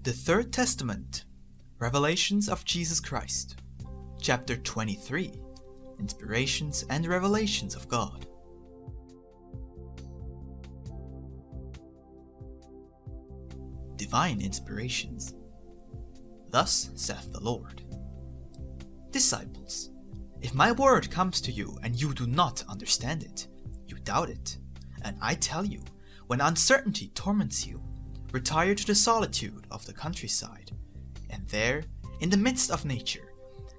The Third Testament, Revelations of Jesus Christ, Chapter 23, Inspirations and Revelations of God. Divine Inspirations. Thus saith the Lord. Disciples, if my word comes to you and you do not understand it, you doubt it, and I tell you, when uncertainty torments you, retire to the solitude of the countryside, and there, in the midst of nature,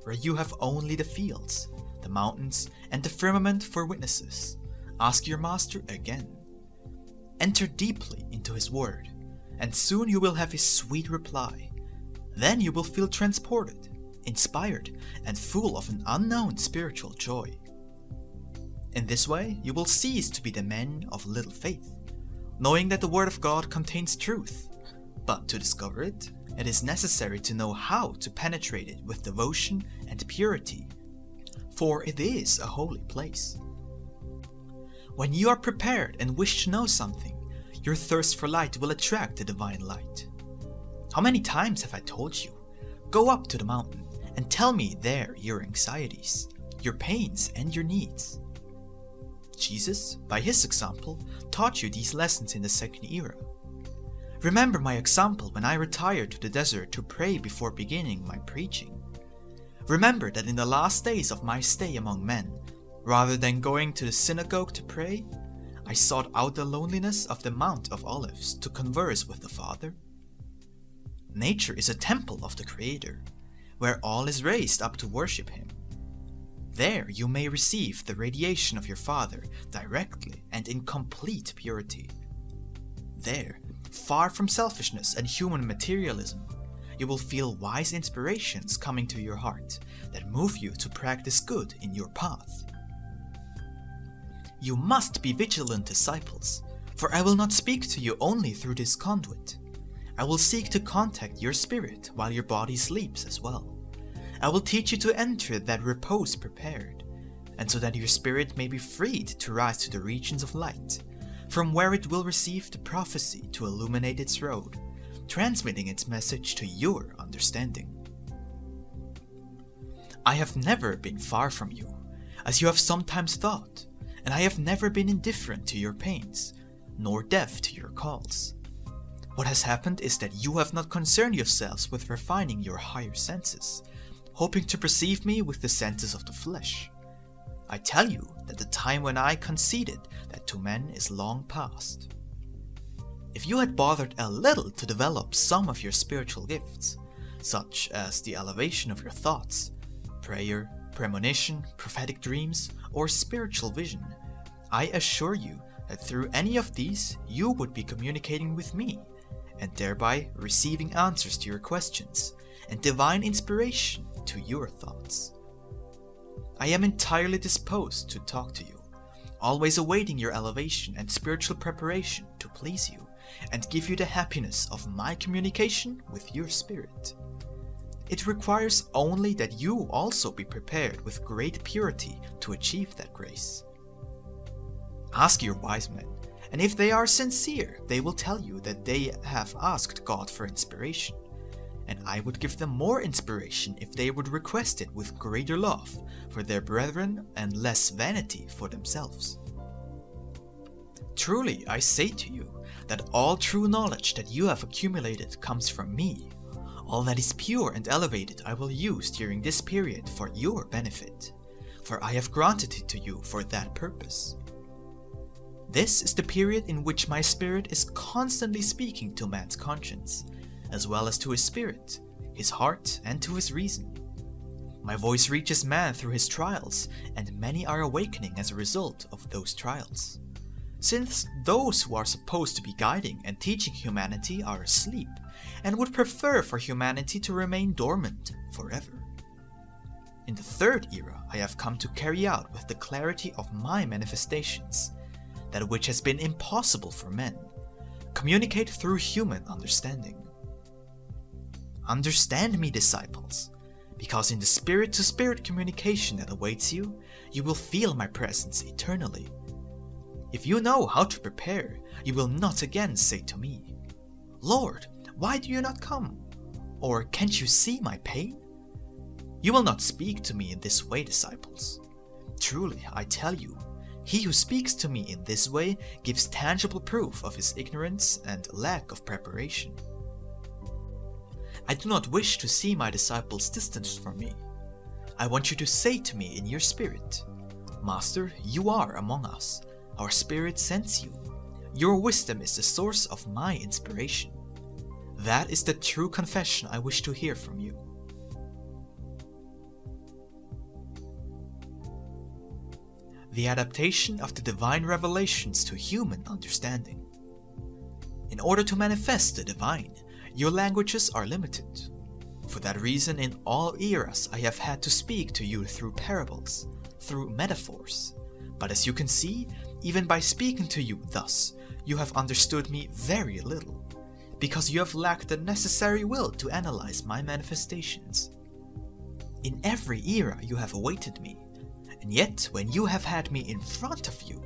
where you have only the fields, the mountains, and the firmament for witnesses, ask your master again. Enter deeply into his word, and soon you will have his sweet reply. Then you will feel transported, inspired, and full of an unknown spiritual joy. In this way, you will cease to be the men of little faith, knowing that the Word of God contains truth. But to discover it, it is necessary to know how to penetrate it with devotion and purity, for it is a holy place. When you are prepared and wish to know something, your thirst for light will attract the divine light. How many times have I told you, go up to the mountain and tell me there your anxieties, your pains, and your needs. Jesus, by his example, taught you these lessons in the second era. Remember my example when I retired to the desert to pray before beginning my preaching. Remember that in the last days of my stay among men, rather than going to the synagogue to pray, I sought out the loneliness of the Mount of Olives to converse with the Father. Nature is a temple of the Creator, where all is raised up to worship Him. There you may receive the radiation of your Father directly and in complete purity. There, far from selfishness and human materialism, you will feel wise inspirations coming to your heart that move you to practice good in your path. You must be vigilant, disciples, for I will not speak to you only through this conduit. I will seek to contact your spirit while your body sleeps as well. I will teach you to enter that repose prepared, and so that your spirit may be freed to rise to the regions of light, from where it will receive the prophecy to illuminate its road, transmitting its message to your understanding. I have never been far from you, as you have sometimes thought, and I have never been indifferent to your pains, nor deaf to your calls. What has happened is that you have not concerned yourselves with refining your higher senses, hoping to perceive me with the senses of the flesh. I tell you that the time when I conceded that to men is long past. If you had bothered a little to develop some of your spiritual gifts, such as the elevation of your thoughts, prayer, premonition, prophetic dreams, or spiritual vision, I assure you that through any of these you would be communicating with me, and thereby receiving answers to your questions and divine inspiration to your thoughts. I am entirely disposed to talk to you, always awaiting your elevation and spiritual preparation to please you and give you the happiness of my communication with your spirit. It requires only that you also be prepared with great purity to achieve that grace. Ask your wise men, and if they are sincere, they will tell you that they have asked God for inspiration, and I would give them more inspiration if they would request it with greater love for their brethren and less vanity for themselves. Truly I say to you that all true knowledge that you have accumulated comes from me. All that is pure and elevated I will use during this period for your benefit, for I have granted it to you for that purpose. This is the period in which my spirit is constantly speaking to man's conscience, as well as to his spirit, his heart, and to his reason. My voice reaches man through his trials, and many are awakening as a result of those trials. Since those who are supposed to be guiding and teaching humanity are asleep, and would prefer for humanity to remain dormant forever. In the third era, I have come to carry out with the clarity of my manifestations, that which has been impossible for men, communicate through human understanding. Understand me, disciples, because in the spirit-to-spirit communication that awaits you, you will feel my presence eternally. If you know how to prepare, you will not again say to me, Lord, Why do you not come? Or can't you see my pain? You will not speak to me in this way, disciples. Truly, I tell you, he who speaks to me in this way gives tangible proof of his ignorance and lack of preparation. I do not wish to see my disciples distanced from me. I want you to say to me in your spirit, Master, you are among us. Our spirit sends you. Your wisdom is the source of my inspiration. That is the true confession I wish to hear from you. The adaptation of the divine revelations to human understanding. In order to manifest the divine, your languages are limited. For that reason, in all eras I have had to speak to you through parables, through metaphors. But as you can see, even by speaking to you thus, you have understood me very little, because you have lacked the necessary will to analyze my manifestations. In every era you have awaited me, and yet when you have had me in front of you,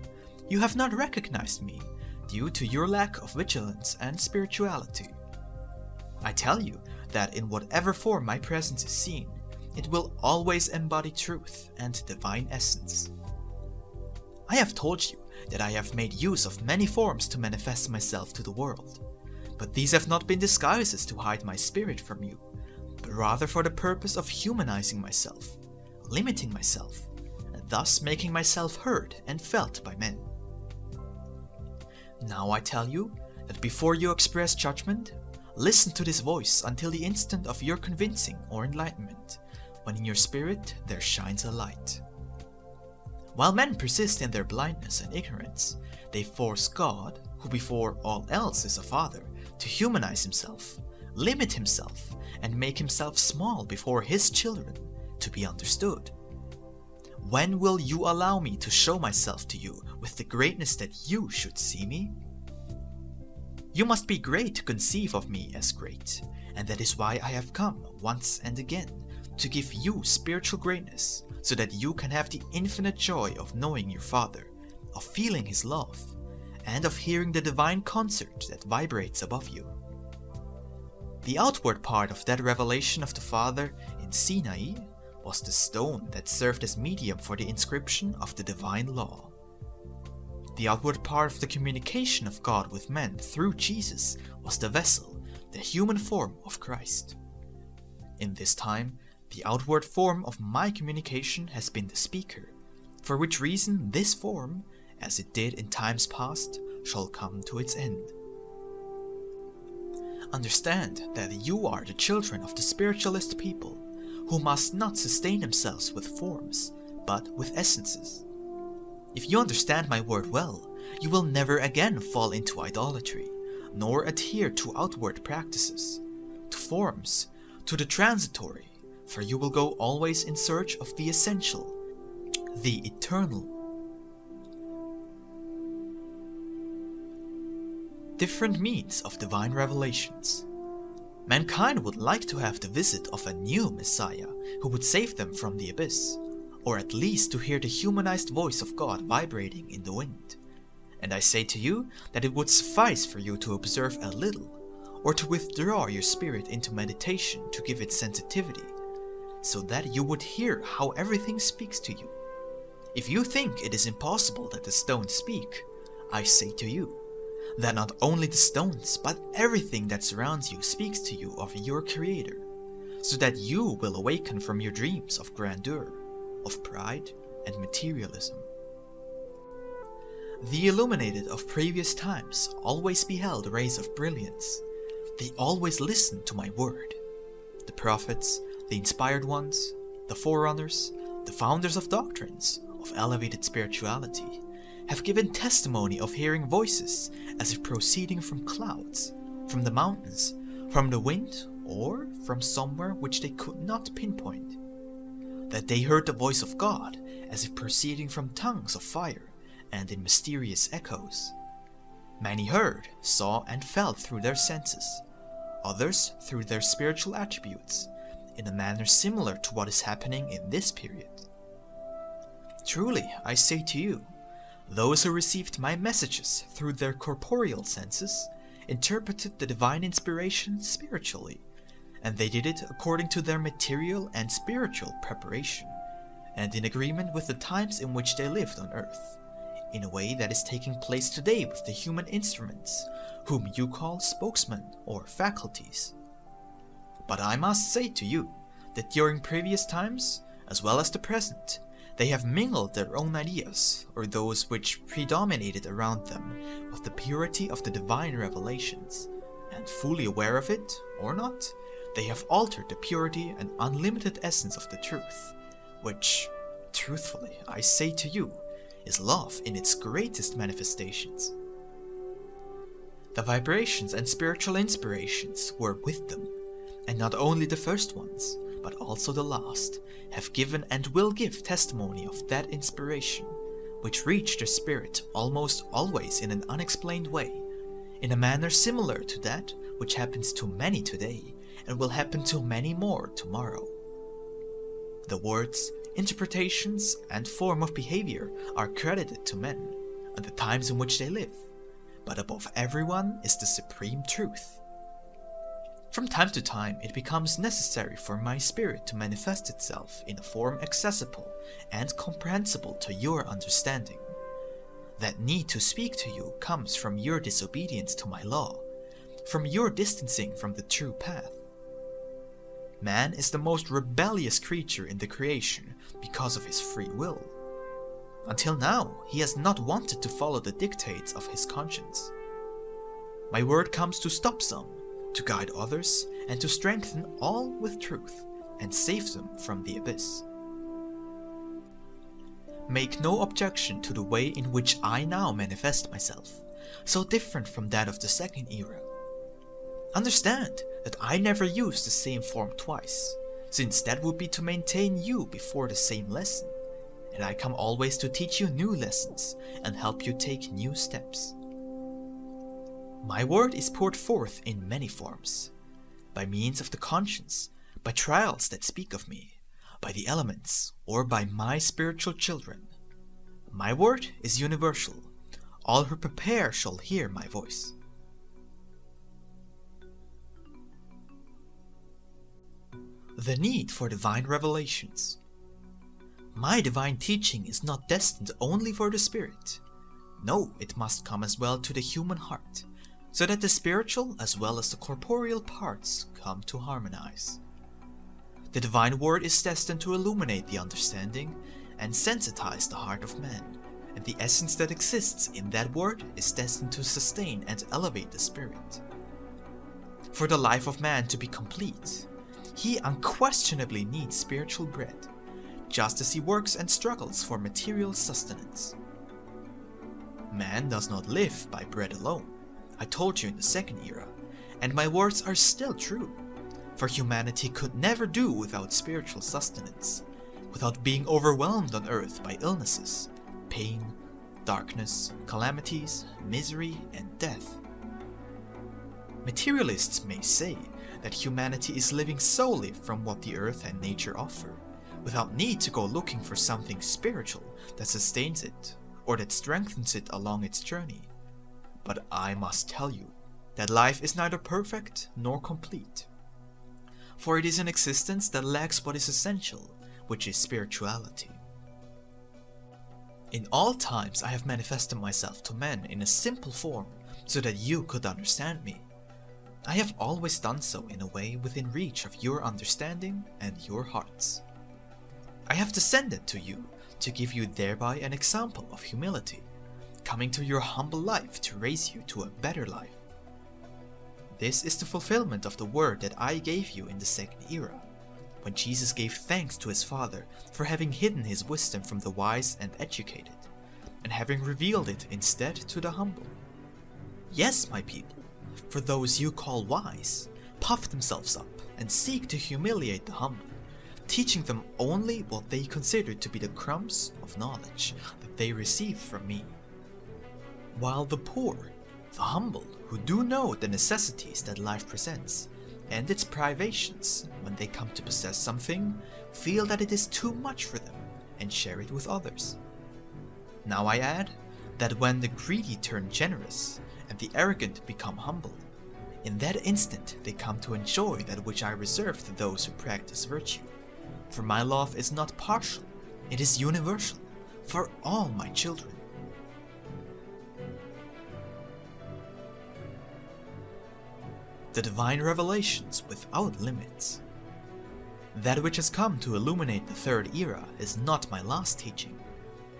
you have not recognized me, due to your lack of vigilance and spirituality. I tell you that in whatever form my presence is seen, it will always embody truth and divine essence. I have told you that I have made use of many forms to manifest myself to the world, but these have not been disguises to hide my spirit from you, but rather for the purpose of humanizing myself, limiting myself, and thus making myself heard and felt by men. Now I tell you that before you express judgment, listen to this voice until the instant of your convincing or enlightenment, when in your spirit there shines a light. While men persist in their blindness and ignorance, they force God, who before all else is a father, to humanize himself, limit himself, and make himself small before his children to be understood. When will you allow me to show myself to you with the greatness that you should see me? You must be great to conceive of me as great, and that is why I have come once and again to give you spiritual greatness, so that you can have the infinite joy of knowing your Father, of feeling His love, and of hearing the divine concert that vibrates above you. The outward part of that revelation of the Father in Sinai was the stone that served as medium for the inscription of the divine law. The outward part of the communication of God with men through Jesus was the vessel, the human form of Christ. In this time, the outward form of my communication has been the speaker, for which reason this form, as it did in times past, shall come to its end. Understand that you are the children of the spiritualist people, who must not sustain themselves with forms, but with essences. If you understand my word well, you will never again fall into idolatry, nor adhere to outward practices, to forms, to the transitory, for you will go always in search of the essential, the eternal. Different means of divine revelations. Mankind would like to have the visit of a new Messiah who would save them from the abyss, or at least to hear the humanized voice of God vibrating in the wind. And I say to you that it would suffice for you to observe a little, or to withdraw your spirit into meditation to give it sensitivity, so that you would hear how everything speaks to you. If you think it is impossible that the stones speak, I say to you that not only the stones, but everything that surrounds you speaks to you of your Creator, so that you will awaken from your dreams of grandeur, of pride and materialism. The illuminated of previous times always beheld rays of brilliance. They always listened to my word. The prophets, the inspired ones, the forerunners, the founders of doctrines, of elevated spirituality, have given testimony of hearing voices as if proceeding from clouds, from the mountains, from the wind, or from somewhere which they could not pinpoint. That they heard the voice of God as if proceeding from tongues of fire and in mysterious echoes. Many heard, saw, and felt through their senses, others through their spiritual attributes, in a manner similar to what is happening in this period. Truly, I say to you, those who received my messages through their corporeal senses interpreted the divine inspiration spiritually, and they did it according to their material and spiritual preparation, and in agreement with the times in which they lived on earth, in a way that is taking place today with the human instruments, whom you call spokesmen or faculties. But I must say to you that during previous times, as well as the present, they have mingled their own ideas, or those which predominated around them, with the purity of the divine revelations, and fully aware of it, or not, they have altered the purity and unlimited essence of the truth, which, truthfully, I say to you, is love in its greatest manifestations. The vibrations and spiritual inspirations were with them, and not only the first ones, but also the last, have given and will give testimony of that inspiration, which reached the spirit almost always in an unexplained way, in a manner similar to that which happens to many today, and will happen to many more tomorrow. The words, interpretations, and form of behavior are credited to men, and the times in which they live, but above everyone is the supreme truth. From time to time it becomes necessary for my spirit to manifest itself in a form accessible and comprehensible to your understanding. That need to speak to you comes from your disobedience to my law, from your distancing from the true path. Man is the most rebellious creature in the creation because of his free will. Until now, he has not wanted to follow the dictates of his conscience. My word comes to stop some, to guide others, and to strengthen all with truth, and save them from the abyss. Make no objection to the way in which I now manifest myself, so different from that of the second era. Understand that I never use the same form twice, since that would be to maintain you before the same lesson, and I come always to teach you new lessons and help you take new steps. My word is poured forth in many forms, by means of the conscience, by trials that speak of me, by the elements, or by my spiritual children. My word is universal. All who prepare shall hear my voice. The need for divine revelations. My divine teaching is not destined only for the spirit. No, it must come as well to the human heart, so that the spiritual as well as the corporeal parts come to harmonize. The divine word is destined to illuminate the understanding and sensitize the heart of man, and the essence that exists in that word is destined to sustain and elevate the spirit. For the life of man to be complete, he unquestionably needs spiritual bread, just as he works and struggles for material sustenance. Man does not live by bread alone, I told you in the second era, and my words are still true, for humanity could never do without spiritual sustenance, without being overwhelmed on earth by illnesses, pain, darkness, calamities, misery, and death. Materialists may say that humanity is living solely from what the earth and nature offer, without need to go looking for something spiritual that sustains it, or that strengthens it along its journey. But I must tell you that life is neither perfect nor complete, for it is an existence that lacks what is essential, which is spirituality. In all times I have manifested myself to men in a simple form, so that you could understand me. I have always done so in a way within reach of your understanding and your hearts. I have descended to you to give you thereby an example of humility, coming to your humble life to raise you to a better life. This is the fulfillment of the word that I gave you in the second era, when Jesus gave thanks to his Father for having hidden his wisdom from the wise and educated, and having revealed it instead to the humble. Yes, my people, for those you call wise puff themselves up and seek to humiliate the humble, teaching them only what they consider to be the crumbs of knowledge that they receive from me. While the poor, the humble, who do know the necessities that life presents, and its privations when they come to possess something, feel that it is too much for them and share it with others. Now I add that when the greedy turn generous, and the arrogant become humble. In that instant they come to enjoy that which I reserve to those who practice virtue. For my love is not partial, it is universal, for all my children. The divine revelations without limits. That which has come to illuminate the third era is not my last teaching.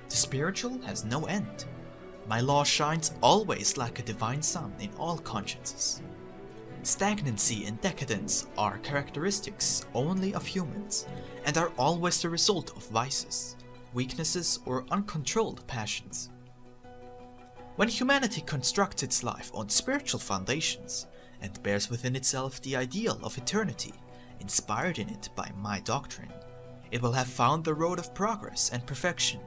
The spiritual has no end. My law shines always like a divine sun in all consciences. Stagnancy and decadence are characteristics only of humans, and are always the result of vices, weaknesses, or uncontrolled passions. When humanity constructs its life on spiritual foundations, and bears within itself the ideal of eternity, inspired in it by my doctrine, it will have found the road of progress and perfection,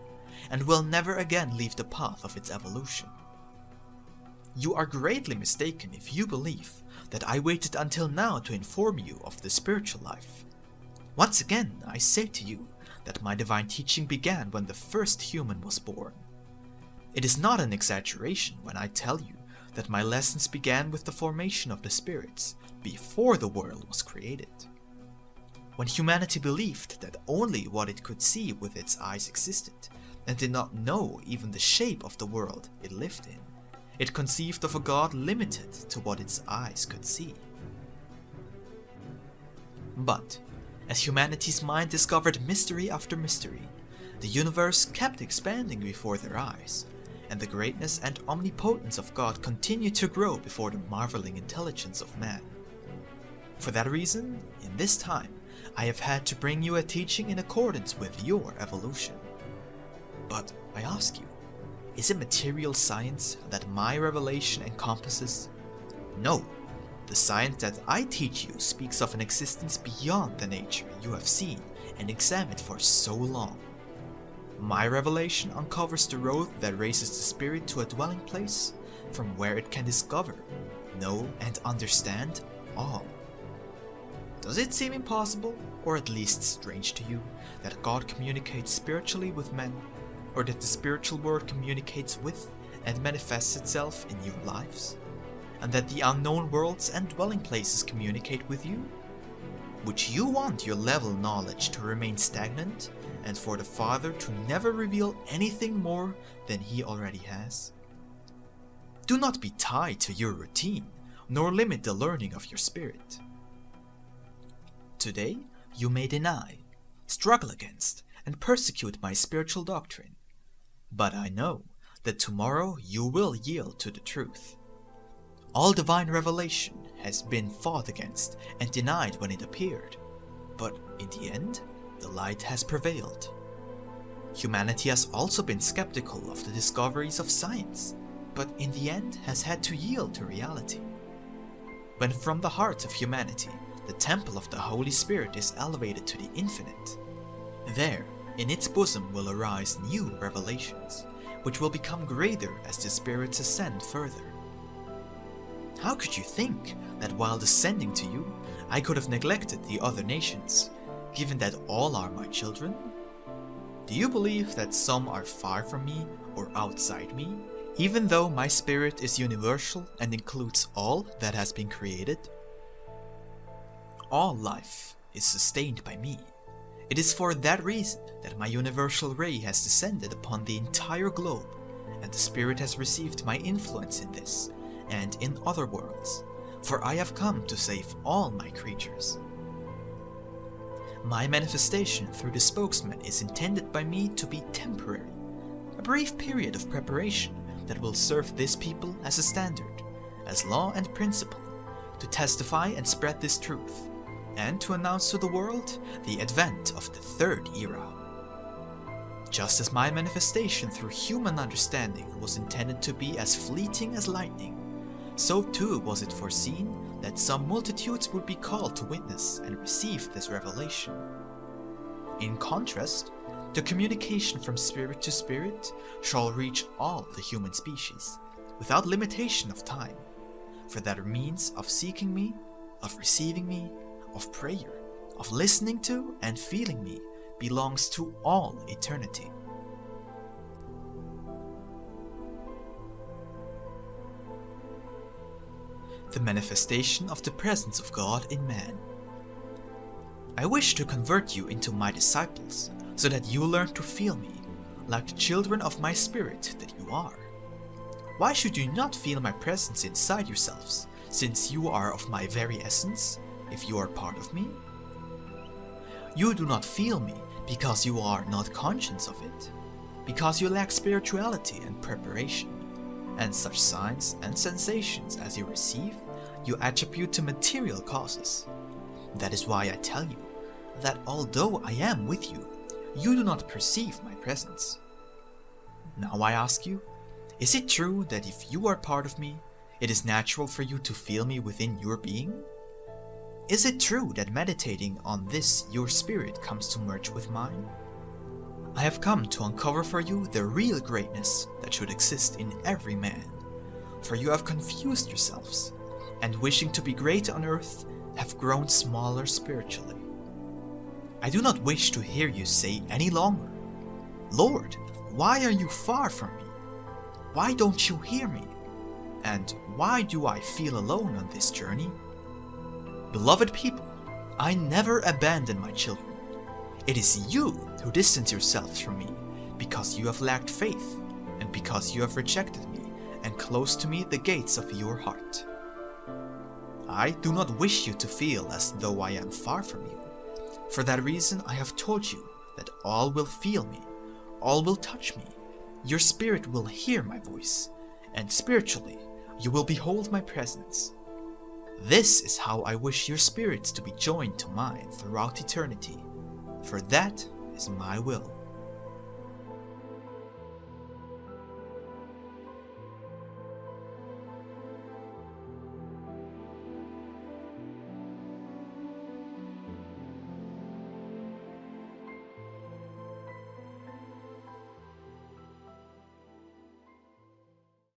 and will never again leave the path of its evolution. You are greatly mistaken if you believe that I waited until now to inform you of the spiritual life. Once again, I say to you that my divine teaching began when the first human was born. It is not an exaggeration when I tell you that my lessons began with the formation of the spirits before the world was created. When humanity believed that only what it could see with its eyes existed, and did not know even the shape of the world it lived in, it conceived of a God limited to what its eyes could see. But, as humanity's mind discovered mystery after mystery, the universe kept expanding before their eyes, and the greatness and omnipotence of God continued to grow before the marveling intelligence of man. For that reason, in this time, I have had to bring you a teaching in accordance with your evolution. But I ask you, is it material science that my revelation encompasses? No, the science that I teach you speaks of an existence beyond the nature you have seen and examined for so long. My revelation uncovers the road that raises the spirit to a dwelling place from where it can discover, know, and understand all. Does it seem impossible, or at least strange to you, that God communicates spiritually with men, or that the spiritual world communicates with and manifests itself in your lives, and that the unknown worlds and dwelling places communicate with you? Would you want your level knowledge to remain stagnant, and for the Father to never reveal anything more than He already has? Do not be tied to your routine, nor limit the learning of your spirit. Today, you may deny, struggle against, and persecute my spiritual doctrine. But I know that tomorrow you will yield to the truth. All divine revelation has been fought against and denied when it appeared, but in the end, the light has prevailed. Humanity has also been skeptical of the discoveries of science, but in the end has had to yield to reality. When from the heart of humanity, the temple of the Holy Spirit is elevated to the infinite, there, in its bosom will arise new revelations, which will become greater as the spirits ascend further. How could you think that while descending to you, I could have neglected the other nations, given that all are my children? Do you believe that some are far from me or outside me, even though my spirit is universal and includes all that has been created? All life is sustained by me. It is for that reason that my universal ray has descended upon the entire globe, and the Spirit has received my influence in this and in other worlds, for I have come to save all my creatures. My manifestation through the spokesman is intended by me to be temporary, a brief period of preparation that will serve this people as a standard, as law and principle, to testify and spread this truth, and to announce to the world the advent of the third era. Just as my manifestation through human understanding was intended to be as fleeting as lightning, so too was it foreseen that some multitudes would be called to witness and receive this revelation. In contrast, the communication from spirit to spirit shall reach all the human species, without limitation of time, for that means of seeking me, of receiving me, of prayer, of listening to and feeling me belongs to all eternity. the manifestation of the presence of God in man. I wish to convert you into my disciples, so that you learn to feel me, like the children of my spirit that you are. Why should you not feel my presence inside yourselves, since you are of my very essence, if you are part of me? You do not feel me because you are not conscious of it, because you lack spirituality and preparation, and such signs and sensations as you receive, you attribute to material causes. That is why I tell you that although I am with you, you do not perceive my presence. Now I ask you, is it true that if you are part of me, it is natural for you to feel me within your being? Is it true that meditating on this your spirit comes to merge with mine? I have come to uncover for you the real greatness that should exist in every man, for you have confused yourselves, and wishing to be great on earth, have grown smaller spiritually. I do not wish to hear you say any longer, Lord, why are you far from me? Why don't you hear me? And why do I feel alone on this journey? Beloved people, I never abandon my children. It is you who distance yourselves from me, because you have lacked faith, and because you have rejected me, and closed to me the gates of your heart. I do not wish you to feel as though I am far from you. For that reason I have told you that all will feel me, all will touch me, your spirit will hear my voice, and spiritually you will behold my presence. This is how I wish your spirits to be joined to mine throughout eternity, for that is my will.